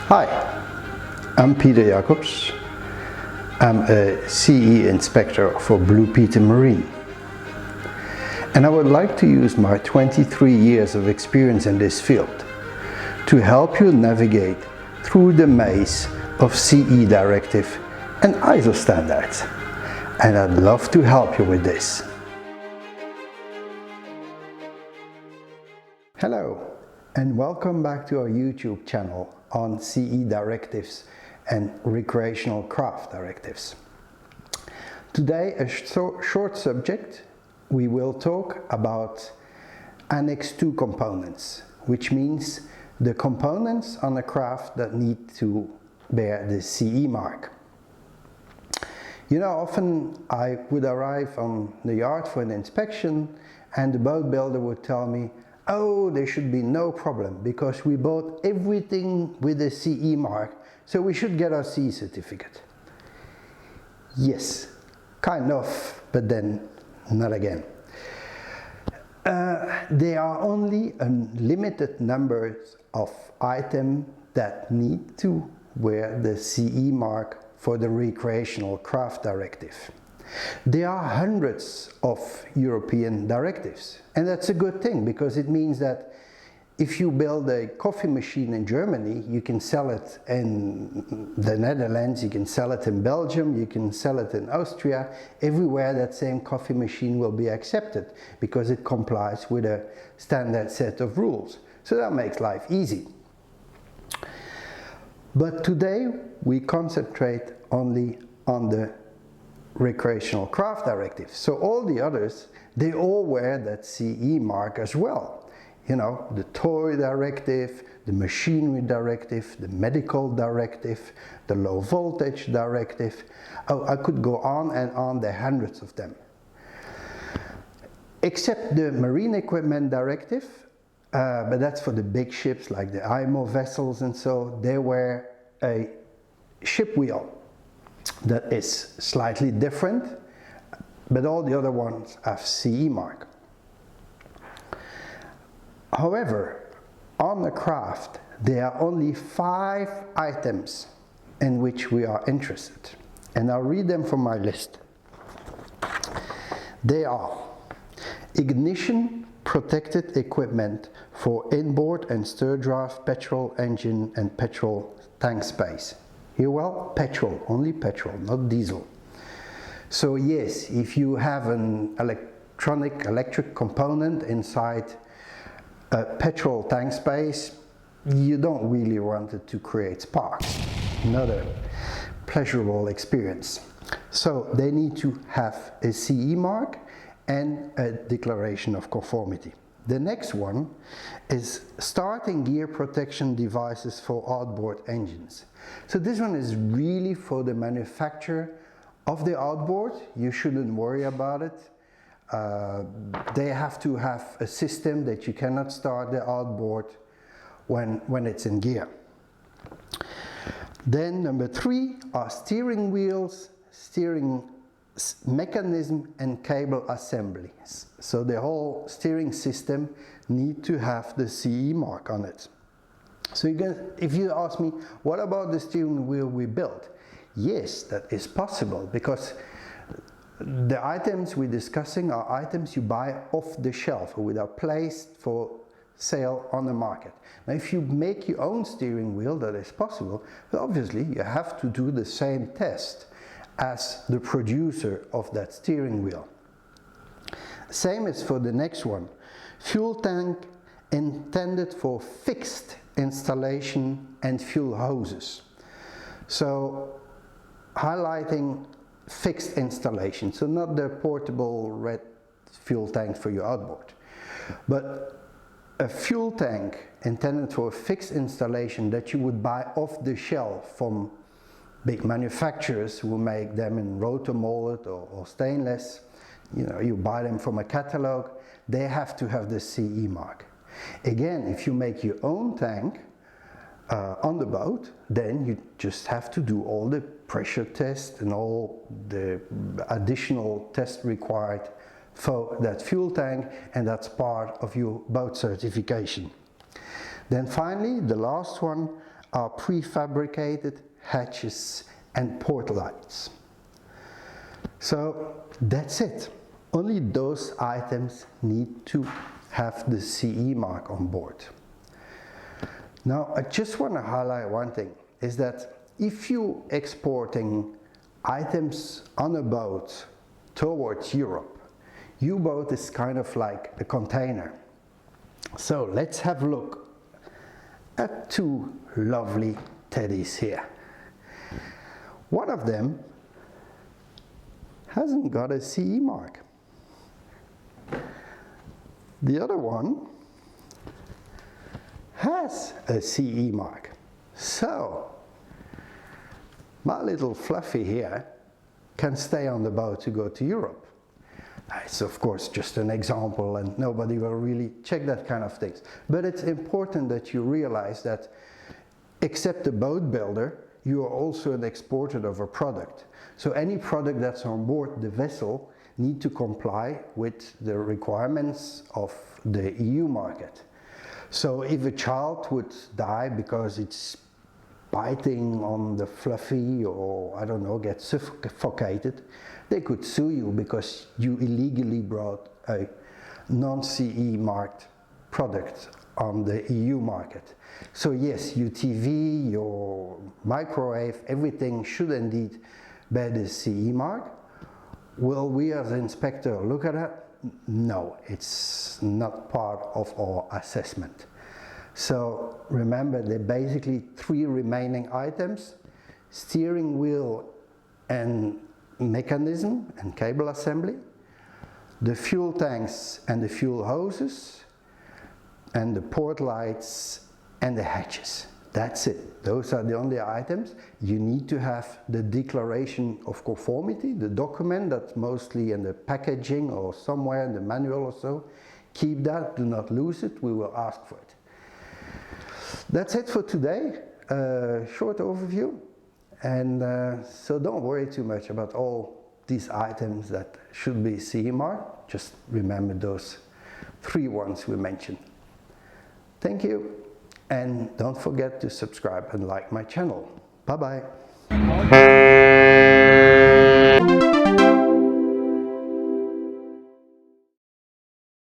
Hi, I'm Peter Jacobs. I'm a CE inspector for Blue Peter Marine. And I would like to use my 23 years of experience in this field to help you navigate through the maze of CE directive and ISO standards. And I'd love to help you with this. Hello, and welcome back to our YouTube channel on CE directives and recreational craft directives. Today, a short subject. We will talk about Annex II components, which means the components on a craft that need to bear the CE mark. You know, often I would arrive on the yard for an inspection and the boat builder would tell me, oh, there should be no problem because we bought everything with a CE mark, so we should get our CE certificate. Yes, kind of, but then not again. There are only a limited number of items that need to wear the CE mark for the Recreational Craft Directive. There are hundreds of European directives, and that's a good thing because it means that if you build a coffee machine in Germany, you can sell it in the Netherlands, you can sell it in Belgium, you can sell it in Austria. Everywhere that same coffee machine will be accepted because it complies with a standard set of rules. So that makes life easy. But today we concentrate only on the Recreational Craft Directive. So all the others, they all wear that CE mark as well. You know, the toy directive, the machinery directive, the medical directive, the low voltage directive. Oh, I could go on and on, there are hundreds of them. Except the marine equipment directive, but that's for the big ships like the IMO vessels and so, they wear a ship wheel that is slightly different, but all the other ones have CE mark. However, on the craft, there are only 5 items in which we are interested, and I'll read them from my list. They are ignition protected equipment for inboard and stir draft petrol engine and petrol tank space. Here, well, petrol, only petrol, not diesel. So yes, if you have an electric component inside a petrol tank space, you don't really want it to create sparks. Not a pleasurable experience. So they need to have a CE mark and a declaration of conformity. The next one is starting gear protection devices for outboard engines. So this one is really for the manufacturer of the outboard. You shouldn't worry about it. They have to have a system that you cannot start the outboard when it's in gear. Then number 3 are steering wheels, steering mechanism and cable assemblies. So the whole steering system need to have the CE mark on it. So if you ask me, what about the steering wheel we built? Yes, that is possible because the items we're discussing are items you buy off the shelf or without placed for sale on the market. Now if you make your own steering wheel, that is possible, but obviously you have to do the same test as the producer of that steering wheel. Same as for the next one. Fuel tank intended for fixed installation and fuel hoses. So highlighting fixed installation, so not the portable red fuel tank for your outboard, but a fuel tank intended for a fixed installation that you would buy off the shelf from big manufacturers who make them in rotomolded or stainless. You know, you buy them from a catalog, they have to have the CE mark. Again, if you make your own tank on the boat, then you just have to do all the pressure tests and all the additional tests required for that fuel tank, and that's part of your boat certification. Then finally, the last one are prefabricated hatches and port lights. So that's it. Only those items need to have the CE mark on board. Now, I just want to highlight one thing, is that if you're exporting items on a boat towards Europe, U-boat is kind of like a container. So let's have a look at two lovely teddies here. One of them hasn't got a CE mark. The other one has a CE mark. So my little Fluffy here can stay on the boat to go to Europe. It's of course just an example, and nobody will really check that kind of things. But it's important that you realize that except a boat builder, you are also an exporter of a product. So any product that's on board the vessel need to comply with the requirements of the EU market. So if a child would die because it's biting on the Fluffy, or I don't know, get suffocated, they could sue you because you illegally brought a non-CE marked product on the EU market. So yes, your TV, your microwave, everything should indeed bear the CE mark. Will we as an inspector look at it? No, it's not part of our assessment. So remember, there are basically three remaining items: steering wheel and mechanism and cable assembly, the fuel tanks and the fuel hoses, and the port lights and the hatches. That's it. Those are the only items. You need to have the declaration of conformity, the document that's mostly in the packaging or somewhere in the manual or so. Keep that, do not lose it, we will ask for it. That's it for today. Short overview. And so don't worry too much about all these items that should be CE marked. Just remember those three ones we mentioned. Thank you. And don't forget to subscribe and like my channel. Bye-bye.